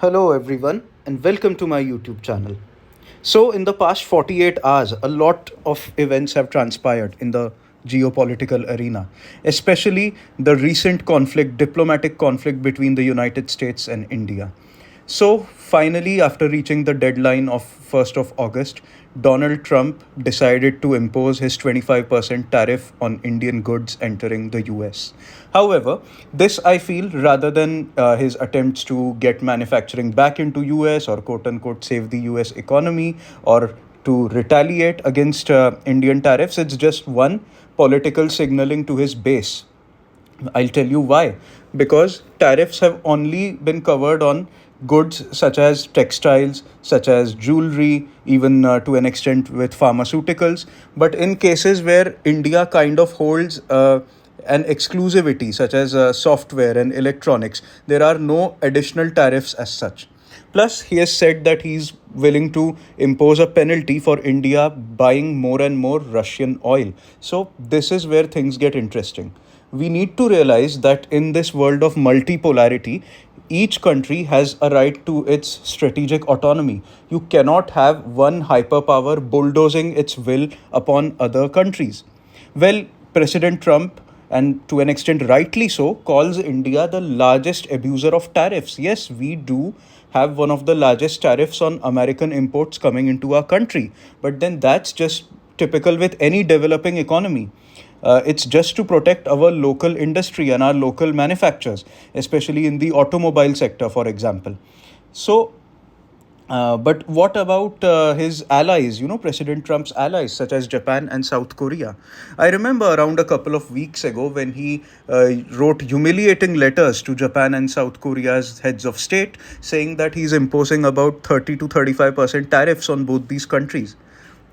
Hello, everyone, and welcome to my YouTube channel. So, in the past 48 hours, a lot of events have transpired in the geopolitical arena, especially the recent diplomatic conflict between the United States and India. So, finally, after reaching the deadline of 1st of August, Donald Trump decided to impose his 25% tariff on Indian goods entering the US. However, this I feel rather than his attempts to get manufacturing back into US or quote unquote save the US economy or to retaliate against Indian tariffs, it's just one political signaling to his base. I'll tell you why. Because tariffs have only been covered on goods such as textiles, such as jewelry, even to an extent with pharmaceuticals. But in cases where India kind of holds an exclusivity, such as software and electronics, there are no additional tariffs as such. Plus, he has said that he's willing to impose a penalty for India buying more and more Russian oil. So, this is where things get interesting. We need to realize that in this world of multipolarity, each country has a right to its strategic autonomy. You cannot have one hyperpower bulldozing its will upon other countries. Well, President Trump, and to an extent rightly so, calls India the largest abuser of tariffs. Yes, we do have one of the largest tariffs on American imports coming into our country, but then that's just typical with any developing economy. It's just to protect our local industry and our local manufacturers, especially in the automobile sector, for example. So, but what about his allies, President Trump's allies, such as Japan and South Korea? I remember around a couple of weeks ago when he wrote humiliating letters to Japan and South Korea's heads of state, saying that he's imposing about 30 to 35% tariffs on both these countries.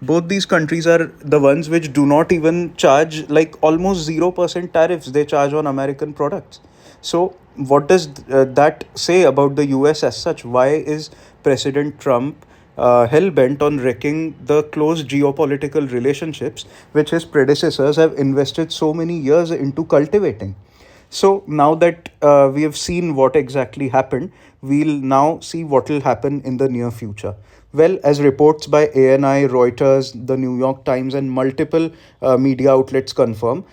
Both these countries are the ones which do not even charge like almost 0% tariffs they charge on American products. So, what does that say about the US as such? Why is President Trump hell bent on wrecking the close geopolitical relationships which his predecessors have invested so many years into cultivating? So now that we have seen what exactly happened, we'll now see what will happen in the near future. Well, as reports by ANI, Reuters, the New York Times, and multiple media outlets confirm,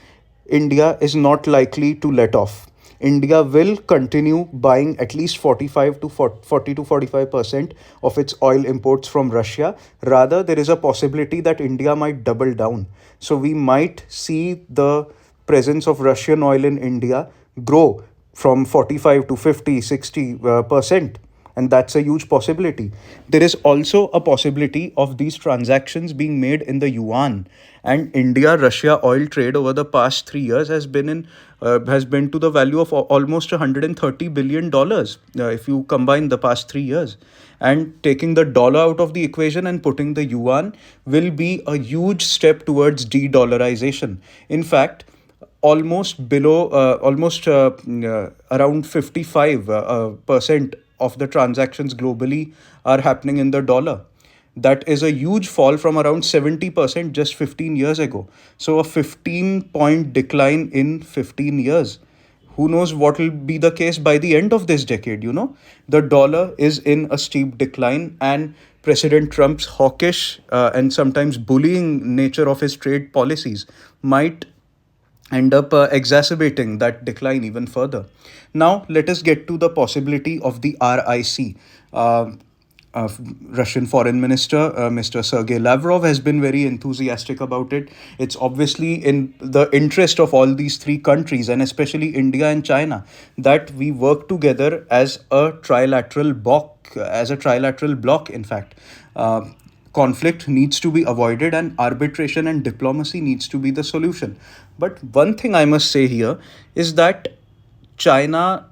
India is not likely to let off. India will continue buying at least 45 to 40 to 45% of its oil imports from Russia. Rather, there is a possibility that India might double down. So we might see the presence of Russian oil in India grow from 45 to 50, 60%. And that's a huge possibility. There is also a possibility of these transactions being made in the yuan. And India Russia oil trade over the past 3 years has been to the value of almost $130 billion if you combine the past 3 years. And taking the dollar out of the equation and putting the yuan will be a huge step towards de-dollarization. In fact, almost around 55% of the transactions globally are happening in the dollar. That is a huge fall from around 70% just 15 years ago. So, a 15-point decline in 15 years. Who knows what will be the case by the end of this decade? The dollar is in a steep decline, and President Trump's hawkish and sometimes bullying nature of his trade policies might end up exacerbating that decline even further. Now, let us get to the possibility of the RIC. Uh, Russian Foreign Minister Mr. Sergei Lavrov has been very enthusiastic about it. It's obviously in the interest of all these three countries, and especially India and China, that we work together as a trilateral bloc, in fact. Conflict needs to be avoided, and arbitration and diplomacy needs to be the solution. But one thing I must say here is that China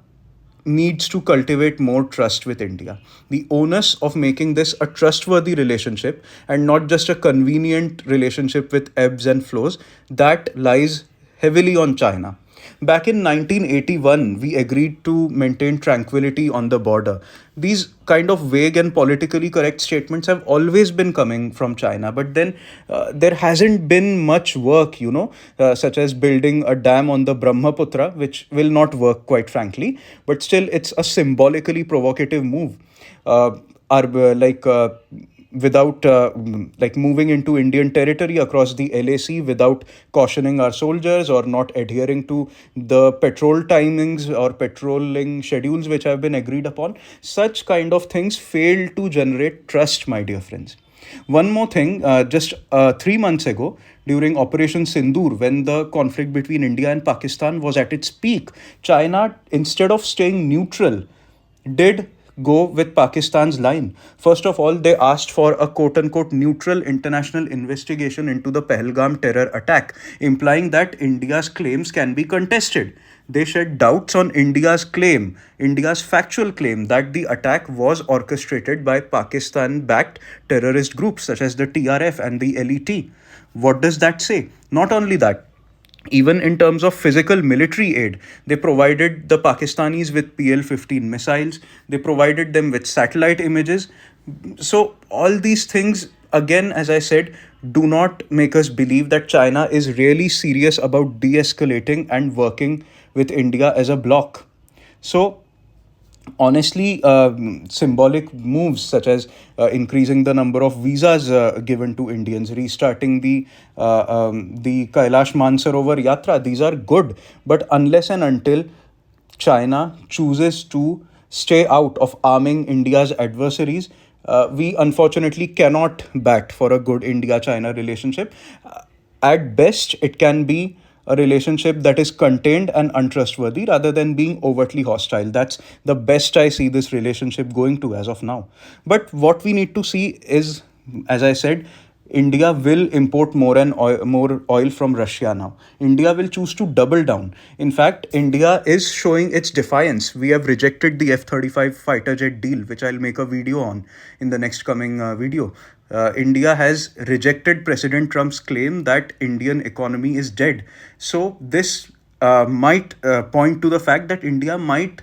needs to cultivate more trust with India. The onus of making this a trustworthy relationship and not just a convenient relationship with ebbs and flows, that lies heavily on China. Back in 1981, we agreed to maintain tranquility on the border. These kind of vague and politically correct statements have always been coming from China, but then there hasn't been much work, such as building a dam on the Brahmaputra, which will not work, quite frankly, but still, it's a symbolically provocative move. Uh, are like without like moving into Indian territory across the LAC without cautioning our soldiers or not adhering to the patrol timings or patrolling schedules which have been agreed upon. Such kind of things fail to generate trust, my dear friends. One more thing, just 3 months ago, during Operation Sindoor, when the conflict between India and Pakistan was at its peak, China, instead of staying neutral, did go with Pakistan's line. First of all, they asked for a quote unquote neutral international investigation into the Pahalgam terror attack, implying that India's claims can be contested. They shed doubts on India's factual claim that the attack was orchestrated by Pakistan backed terrorist groups such as the TRF and the LET. What does that say? Not only that, even in terms of physical military aid, they provided the Pakistanis with PL-15 missiles, they provided them with satellite images. So, all these things, again, as I said, do not make us believe that China is really serious about de escalating and working with India as a bloc. So, honestly, symbolic moves such as increasing the number of visas given to Indians, restarting the Kailash Mansarovar Yatra, these are good. But unless and until China chooses to stay out of arming India's adversaries, we unfortunately cannot bat for a good India China relationship. At best, it can be a relationship that is contained and untrustworthy rather than being overtly hostile. That's the best I see this relationship going to as of now. But what we need to see is, as I said, India will import more oil from Russia now. India will choose to double down. In fact, India is showing its defiance. We have rejected the F-35 fighter jet deal, which I'll make a video on in the next coming video. India has rejected President Trump's claim that Indian economy is dead. So this might point to the fact that India might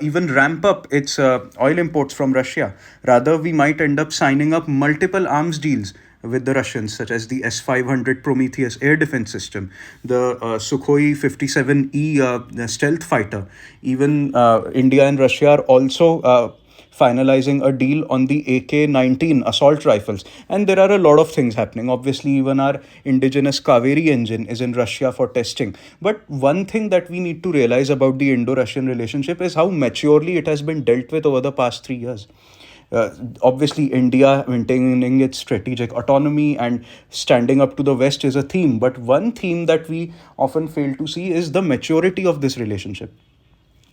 even ramp up its oil imports from Russia. Rather, we might end up signing up multiple arms deals with the Russians, such as the S-500 Prometheus air defense system, the Sukhoi 57E stealth fighter. Even India and Russia are also finalizing a deal on the AK-19 assault rifles. And there are a lot of things happening. Obviously, even our indigenous Kaveri engine is in Russia for testing. But one thing that we need to realize about the Indo-Russian relationship is how maturely it has been dealt with over the past 3 years. Obviously, India maintaining its strategic autonomy and standing up to the West is a theme. But one theme that we often fail to see is the maturity of this relationship.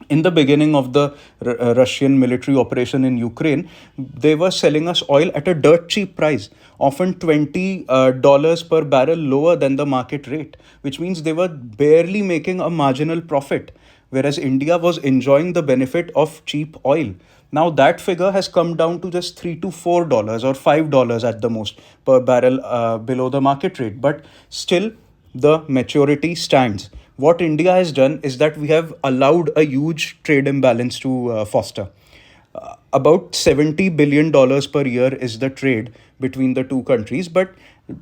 In the beginning of the Russian military operation in Ukraine, they were selling us oil at a dirt cheap price, often $20 per barrel lower than the market rate, which means they were barely making a marginal profit, whereas India was enjoying the benefit of cheap oil. Now that figure has come down to just $3 to $4 or $5 at the most per barrel below the market rate. But still, the maturity stands. What India has done is that we have allowed a huge trade imbalance to foster. About $70 billion per year is the trade between the two countries, but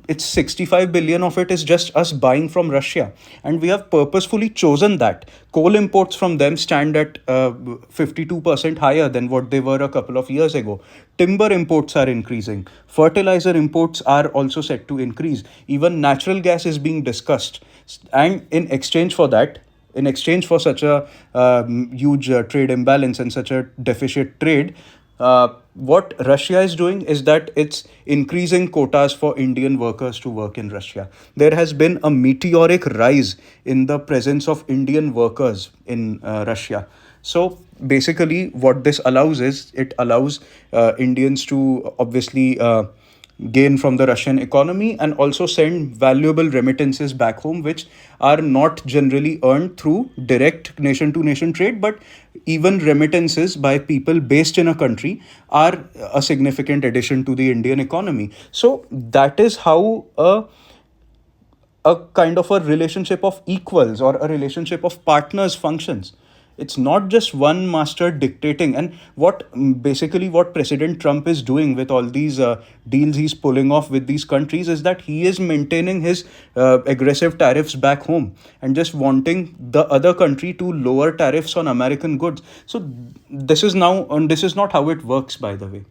it's 65 billion of it is just us buying from Russia. And we have purposefully chosen that. Coal imports from them stand at 52% higher than what they were a couple of years ago. Timber imports are increasing. Fertilizer imports are also set to increase. Even natural gas is being discussed. And in exchange for that, in exchange for such a huge trade imbalance and such a deficit trade, what Russia is doing is that it's increasing quotas for Indian workers to work in Russia. There has been a meteoric rise in the presence of Indian workers in Russia. So basically, what this allows is it allows Indians to obviously gain from the Russian economy and also send valuable remittances back home, which are not generally earned through direct nation to nation trade, but even remittances by people based in a country are a significant addition to the Indian economy. So that is how a a kind of a relationship of equals or a relationship of partners functions. It's not just one master dictating. And basically what President Trump is doing with all these deals he's pulling off with these countries is that he is maintaining his aggressive tariffs back home and just wanting the other country to lower tariffs on American goods. So this is not how it works, by the way.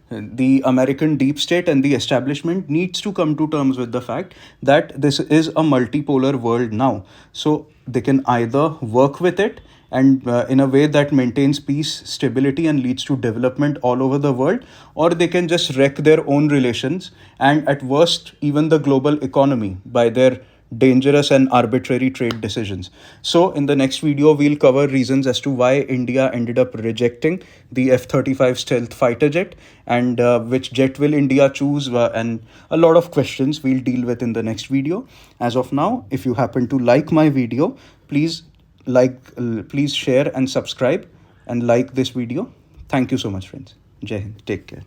The American deep state and the establishment needs to come to terms with the fact that this is a multipolar world now. So they can either work with it and in a way that maintains peace, stability, and leads to development all over the world, or they can just wreck their own relations and, at worst, even the global economy by their dangerous and arbitrary trade decisions. So, in the next video, we'll cover reasons as to why India ended up rejecting the F-35 stealth fighter jet and which jet will India choose, and a lot of questions we'll deal with in the next video. As of now, if you happen to like my video, please share and subscribe and like this video. Thank you so much, friends. Jai Hind. Take care.